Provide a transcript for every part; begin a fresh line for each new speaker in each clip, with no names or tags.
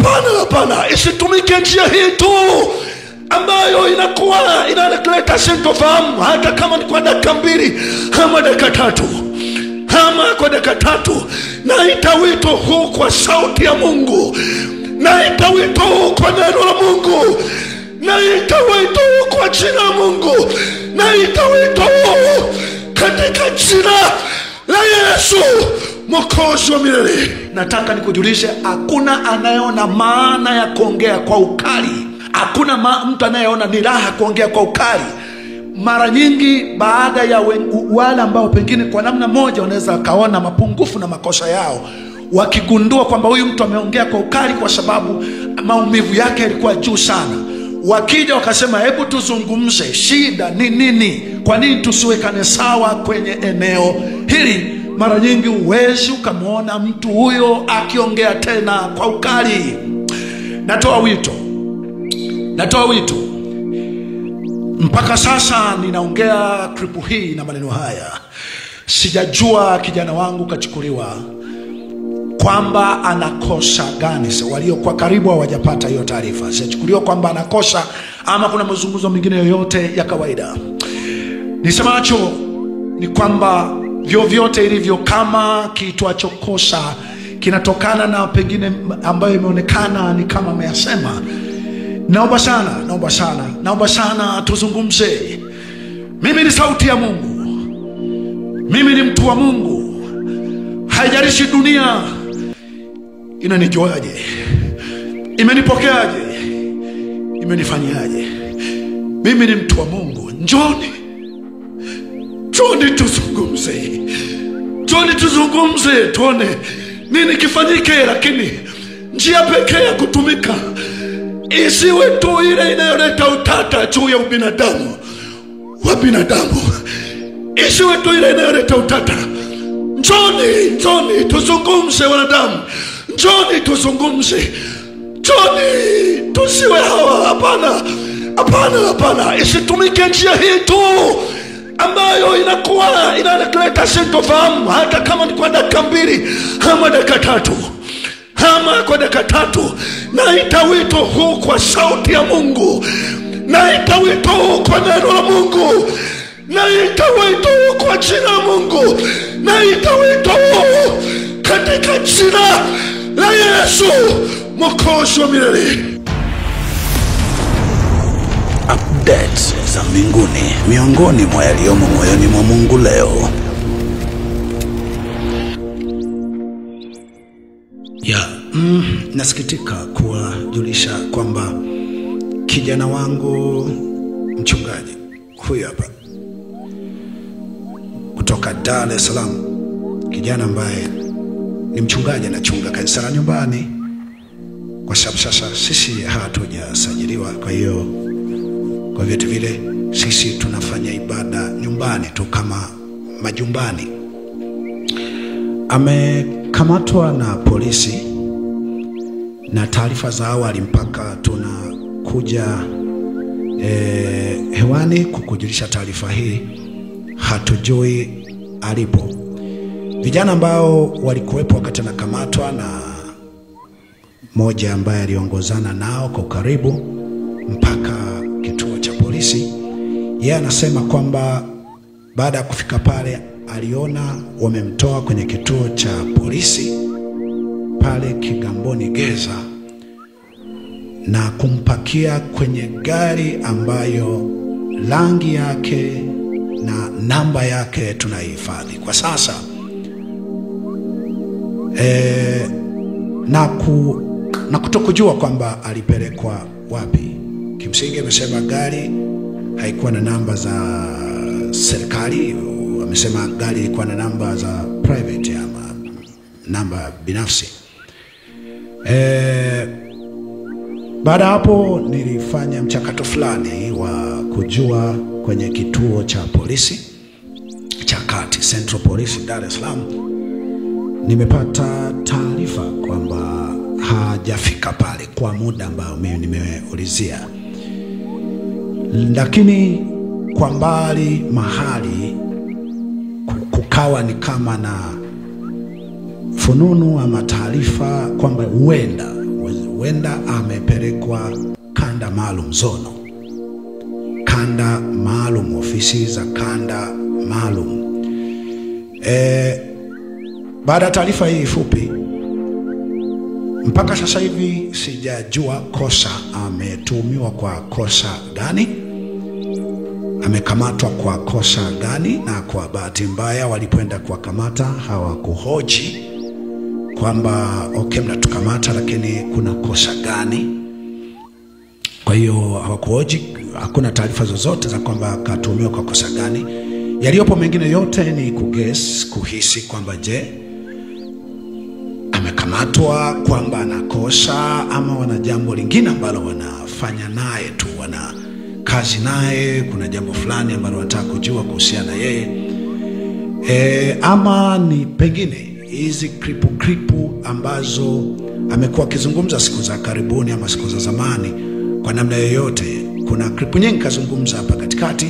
Hapana, isitumike njia hii tu ambayo inaleta sintofahamu, hata kama ni kwa dakika 2 ama dakika 3 ama kwa dakika 3. Naita wito huu kwa sauti ya Mungu, naita wito huu kwa neno la Mungu, naita wito huu kwa jina la Mungu, naita wito huu katika jina la Yesu Mwokozi wa milele. Nataka nikujulishe, hakuna anayeona maana ya kuongea kwa ukali. Hakuna mtu anayeona ni raha kuongea kwa ukali. Mara nyingi baada ya wale ambao pengine kwa namna moja wanaweza kaona mapungufu na makosa yao, wakigundua kwamba huyu mtu ameongea kwa ukali kwa sababu maumivu yake yalikuwa juu sana, wakija wakasema hebu tuzungumze, shida ni nini? Kwa nini tusiwekane sawa kwenye eneo hili? Mara nyingi uwezi ukamwona mtu huyo akiongea tena kwa ukali. Natoa wito. Mpaka sasa ninaongea klipu hii na maneno haya, sijajua kijana wangu kachukuliwa kwamba anakosa gani. Walio kwa karibu hawajapata hiyo taarifa. Sijachukuliwa kwamba anakosa ama kuna mazungumzo mengine yoyote ya kawaida. Nisemacho ni kwamba vyovyote ilivyo, kama kiitwacho kosa kinatokana na pengine ambayo imeonekana ni kama ameyasema, naomba sana tuzungumze. Mimi ni sauti ya Mungu, mimi ni mtu wa Mungu. Haijalishi dunia inanijuaje, imenipokeaje, imenifanyaje, mimi ni mtu wa Mungu. Njoni tuzungumze, tuone nini kifanyike. Lakini njia pekee ya kutumika isiwe tu ile inayoleta utata juu ya ubinadamu wa binadamu, isiwe tu ile inayoleta utata. Njoni tuzungumze wanadamu, njoni tuzungumze, njoni tusiwe hawa. Hapana, isitumike njia hii tu ambayo inaleta sintofahamu, hata kama ni kwa dakika 2 ama dakika 3 ama kwa dakika 3. Naita wito huu kwa sauti ya Mungu, naita wito huu kwa neno la Mungu, naita wito huu kwa jina la Mungu, naita wito huu katika jina la Yesu Mwokozi wa milele.
Updates za mbinguni, miongoni mwa yaliyomo moyoni mwa Mungu leo.
Nasikitika kuwajulisha kwamba kijana wangu mchungaji huyu hapa kutoka Dar es Salaam, kijana ambaye ni mchungaji, anachunga kanisa la nyumbani, kwa sababu sasa sisi hatujasajiliwa. Kwa hiyo kwa vyote vile sisi tunafanya ibada nyumbani tu kama majumbani. Amekamatwa na polisi, na taarifa za awali mpaka tunakuja hewani kukujulisha taarifa hii, hatujui alipo. Vijana ambao walikuwepo wakati anakamatwa na moja ambaye aliongozana nao kwa karibu mpaka kituo cha polisi, yeye anasema kwamba baada ya kufika pale aliona wamemtoa kwenye kituo cha polisi pale Kigamboni Geza na kumpakia kwenye gari ambayo rangi yake na namba yake tunahifadhi kwa sasa. Na kutokujua kwamba alipelekwa wapi. Kimsingi amesema gari haikuwa na namba za serikali, amesema gari ilikuwa na namba za private ama namba binafsi. Baada hapo nilifanya mchakato fulani wa kujua kwenye kituo cha polisi cha kati, Central Police Dar es Salaam. Nimepata taarifa kwamba hajafika pale kwa muda ambao mimi nimeulizia, lakini kwa mbali mahali kukawa ni kama na fununu ama taarifa kwamba
huenda amepelekwa kanda maalum, zono, kanda maalum, ofisi za kanda maalum. Baada ya taarifa hii fupi, mpaka sasa hivi sijajua kosa ametuhumiwa kwa kosa gani, amekamatwa kwa kosa gani, na kwa bahati mbaya walipoenda kuwakamata hawakuhoji kwamba okay, mnatukamata lakini kuna kosa gani. Kwa hiyo hawakuhoji, hakuna taarifa zozote za kwamba katuhumiwa kwa kosa gani. Yaliyopo mengine yote ni kuhisi kwamba je, amekamatwa kwamba anakosa, ama wana jambo lingine ambalo wanafanya naye tu, wana kazi naye, kuna jambo fulani ambalo wanataka kujua kuhusiana na yeye, ama ni pengine hizi kripu ambazo amekuwa akizungumza siku za karibuni ama siku za zamani. Kwa namna yoyote, kuna kripu nyingi kazungumza hapa katikati.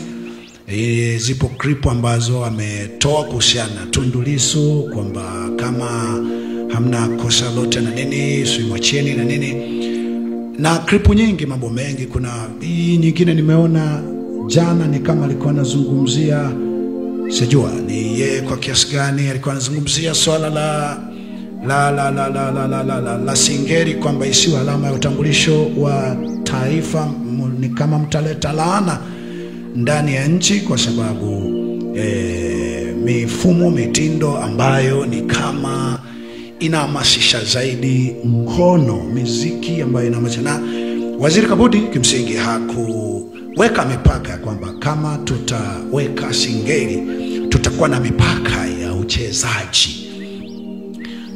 Zipo kripu ambazo ametoa kuhusiana na Tundu Lissu kwamba kama hamna kosa lote na nini, simwacheni na nini, na kripu nyingi, mambo mengi. Kuna hii nyingine nimeona jana ni kama alikuwa anazungumzia, sijua ni yeye kwa kiasi gani alikuwa anazungumzia swala la singeli kwamba isiwe alama ya utambulisho wa taifa, ni kama mtaleta laana ndani ya nchi kwa sababu mifumo, mitindo ambayo ni kama inahamasisha zaidi mkono, muziki ambayo inahamasisha. Na Waziri Kabudi kimsingi hakuweka mipaka kwamba kama tutaweka singeli tutakuwa na mipaka ya uchezaji,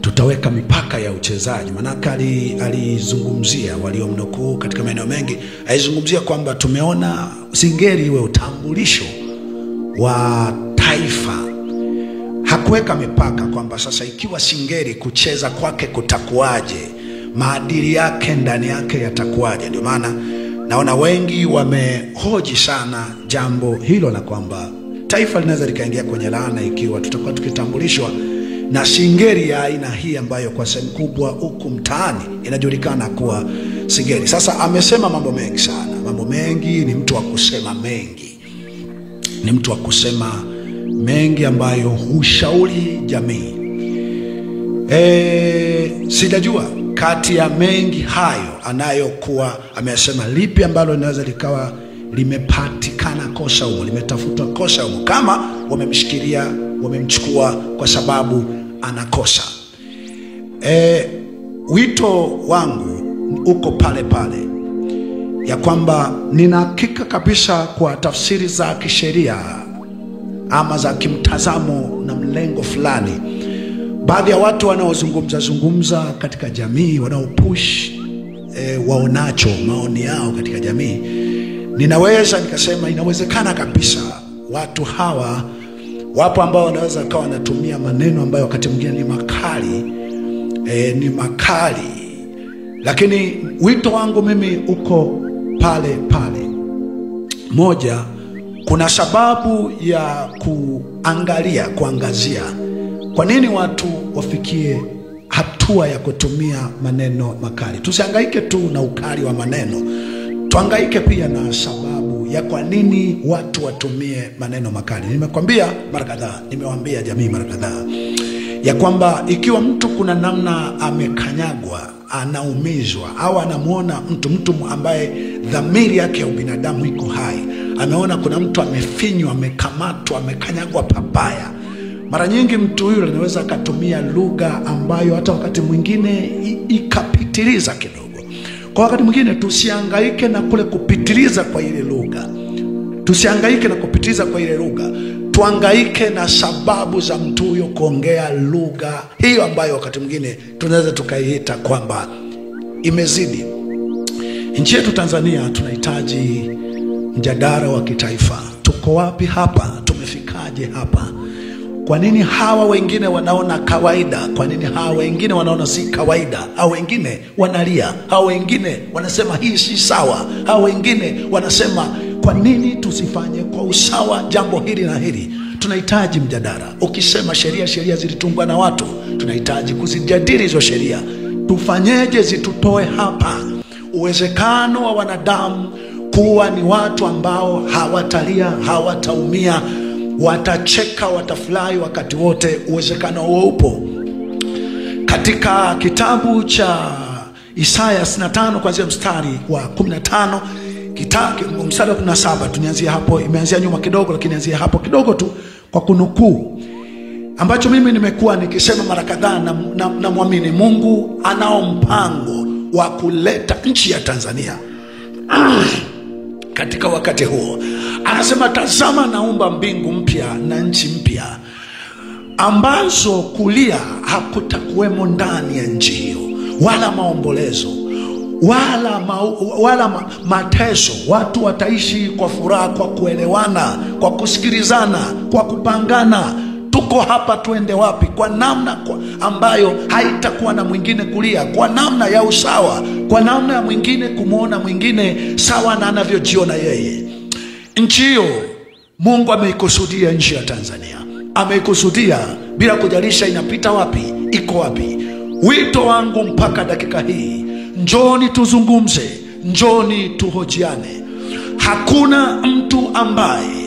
tutaweka mipaka ya uchezaji. Manaka alizungumzia waliomnukuu katika maeneo mengi, alizungumzia kwamba tumeona singeli iwe utambulisho wa taifa. Hakuweka mipaka kwamba sasa ikiwa singeli kucheza kwake kutakuaje, maadili yake ndani yake yatakuaje. Ndio maana naona wengi wamehoji sana jambo hilo la kwamba taifa linaweza likaingia kwenye laana ikiwa tutakuwa tukitambulishwa na singeli ya aina hii ambayo kwa sehemu kubwa huku mtaani inajulikana kuwa singeli. Sasa amesema mambo mengi sana, mambo mengi, ni mtu wa kusema mengi, ni mtu wa kusema mengi ambayo hushauri jamii. Sijajua kati ya mengi hayo anayokuwa amesema lipi ambalo linaweza likawa limepatikana kosa humo, limetafutwa kosa humo, kama wamemshikilia, wamemchukua kwa sababu anakosa. Wito wangu uko pale pale ya kwamba nina hakika kabisa kwa tafsiri za kisheria ama za kimtazamo na mlengo fulani, baadhi ya watu wanaozungumza katika jamii, wanaopush waonacho, maoni yao katika jamii, ninaweza nikasema inawezekana kabisa watu hawa wapo ambao wanaweza kawa wanatumia maneno ambayo wakati mwingine ni makali, lakini wito wangu mimi uko pale pale. Moja, kuna sababu ya kuangazia kwa nini watu wafikie hatua ya kutumia maneno makali. Tusihangaike tu na ukali wa maneno, tuhangaike pia na sababu ya kwa nini watu watumie maneno makali. Nimekwambia mara kadhaa, nimewaambia jamii mara kadhaa ya kwamba ikiwa mtu kuna namna amekanyagwa, anaumizwa, au anamuona mtu ambaye dhamiri yake ya ubinadamu iko hai, ameona kuna mtu amefinywa, amekamatwa, amekanyagwa pabaya, mara nyingi mtu huyo anaweza akatumia lugha ambayo hata wakati mwingine ikapitiliza kidogo. Kwa wakati mwingine tusihangaike na kule kupitiliza kwa ile lugha, tusihangaike na kupitiliza kwa ile lugha, tuhangaike na sababu za mtu huyo kuongea lugha hiyo ambayo wakati mwingine tunaweza tukaiita kwamba imezidi. Nchi yetu Tanzania tunahitaji mjadala wa kitaifa. Tuko wapi hapa? Tumefikaje hapa? Kwa nini hawa wengine wanaona kawaida? Kwa nini hawa wengine wanaona si kawaida? Hawa wengine wanalia, hawa wengine wanasema hii si sawa, hawa wengine wanasema kwa nini tusifanye kwa usawa jambo hili na hili? Tunahitaji mjadala. Ukisema sheria zilitungwa na watu, tunahitaji kuzijadili hizo sheria. tufanyeje zitutoe hapa. Uwezekano wa wanadamu kuwa ni watu ambao hawatalia, hawataumia, watacheka, watafurahi wakati wote, uwezekano huo upo. Katika kitabu cha Isaya 65 kuanzia mstari wa 15 mstari wa 17, tunianzia hapo. Imeanzia nyuma kidogo, lakini anzia hapo kidogo tu kwa kunukuu ambacho mimi nimekuwa nikisema mara kadhaa, na muamini Mungu anao mpango wa kuleta nchi ya Tanzania katika wakati huo. Anasema, tazama naumba mbingu mpya na nchi mpya, ambazo kulia hakutakuwemo ndani ya nchi hiyo, wala maombolezo wala mateso. Watu wataishi kwa furaha, kwa kuelewana, kwa kusikilizana, kwa kupangana. Tuko hapa, tuende wapi? Kwa namna ambayo haitakuwa na mwingine kulia, kwa namna ya usawa, kwa namna ya mwingine kumwona mwingine sawa na anavyojiona yeye. Nchi hiyo Mungu ameikusudia, nchi ya Tanzania ameikusudia, bila kujalisha inapita wapi, iko wapi. Wito wangu mpaka dakika hii, njoni tuzungumze, njoni tuhojiane. Hakuna mtu ambaye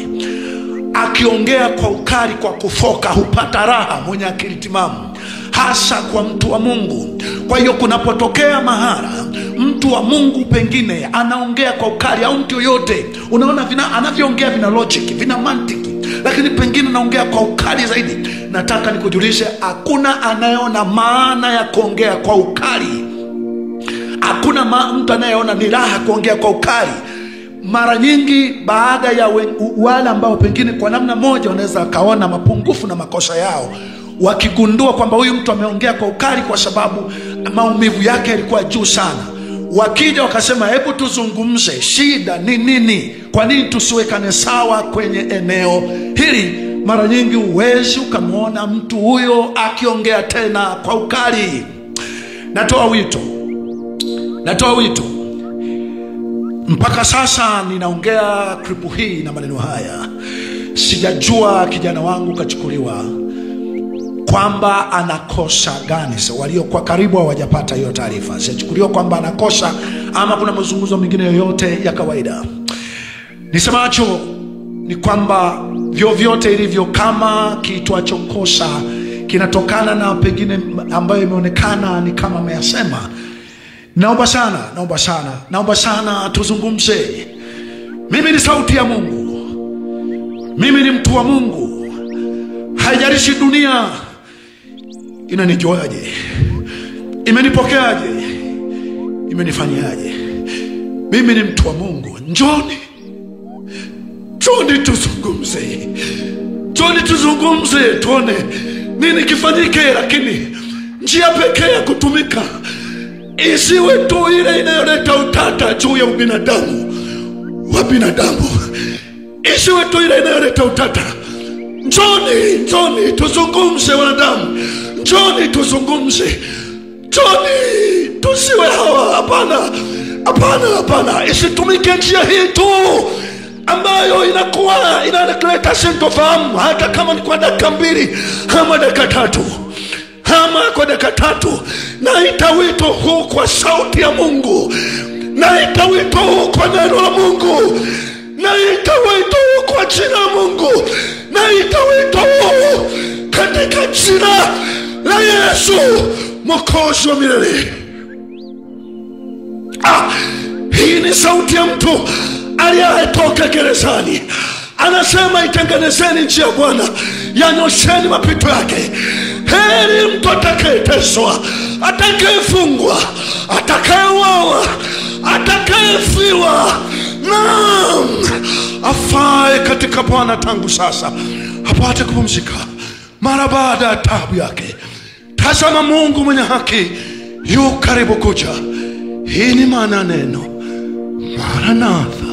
akiongea kwa ukali, kwa kufoka, hupata raha mwenye akili timamu, hasa kwa mtu wa Mungu. Kwa hiyo kunapotokea mahara mtu wa Mungu pengine anaongea kwa ukali, au mtu yoyote unaona anavyoongea vina logic, vina mantiki, lakini pengine anaongea kwa ukali zaidi, nataka nikujulishe, hakuna anayeona maana ya kuongea kwa ukali. Hakuna mtu anayeona ni raha kuongea kwa ukali. Mara nyingi baada ya wale ambao pengine kwa namna moja wanaweza kaona mapungufu na makosa yao, wakigundua kwamba huyu mtu ameongea kwa ukali kwa sababu maumivu yake yalikuwa juu sana, wakija wakasema, hebu tuzungumze, shida ni nini? Kwa nini tusiwekane sawa kwenye eneo hili? Mara nyingi uwezi ukamwona mtu huyo akiongea tena kwa ukali. Natoa wito. Mpaka sasa ninaongea klipu hii na maneno haya, sijajua kijana wangu kachukuliwa kwamba anakosa gani. Walio kwa karibu hawajapata hiyo taarifa. Sijachukuliwa kwamba anakosa ama kuna mazungumzo mengine yoyote ya kawaida. Nisemacho ni kwamba vyovyote ilivyo, kama kiitwacho kosa kinatokana na pengine ambayo imeonekana ni kama ameyasema, naomba sana tuzungumze. Mimi ni sauti ya Mungu, mimi ni mtu wa Mungu. Haijalishi dunia inanijuaje, imenipokeaje, imenifanyaje, mimi ni mtu wa Mungu. Njoni tuzungumze, tuone nini kifanyike. Lakini njia pekee ya kutumika isiwe tu ile inayoleta utata juu ya ubinadamu wa binadamu, isiwe tu ile inayoleta utata. Njoni tuzungumze wanadamu, njoni tuzungumze, njoni tusiwe hawa. Hapana, isitumike njia hii tu ambayo inaleta sintofahamu, hata kama ni kwa dakika 2 ama dakika 3 ama kwa dakika 3. Naita wito huu kwa sauti ya Mungu, naita wito huu kwa neno la Mungu, naita wito huu kwa jina la Mungu, naita wito huu katika jina la Yesu Mwokozi wa milele. Hii ni sauti ya mtu aliyetoka gerezani, anasema, itengenezeni njia ya Bwana, yanyosheni mapito yake. Heri mtu atakayeteswa, atakayefungwa, atakayeuawa, atakayefiwa, naam, afae katika Bwana tangu sasa, apate kupumzika mara baada ya taabu yake. Tazama, Mungu mwenye haki yu karibu kuja. Hii ni maana neno Maranatha.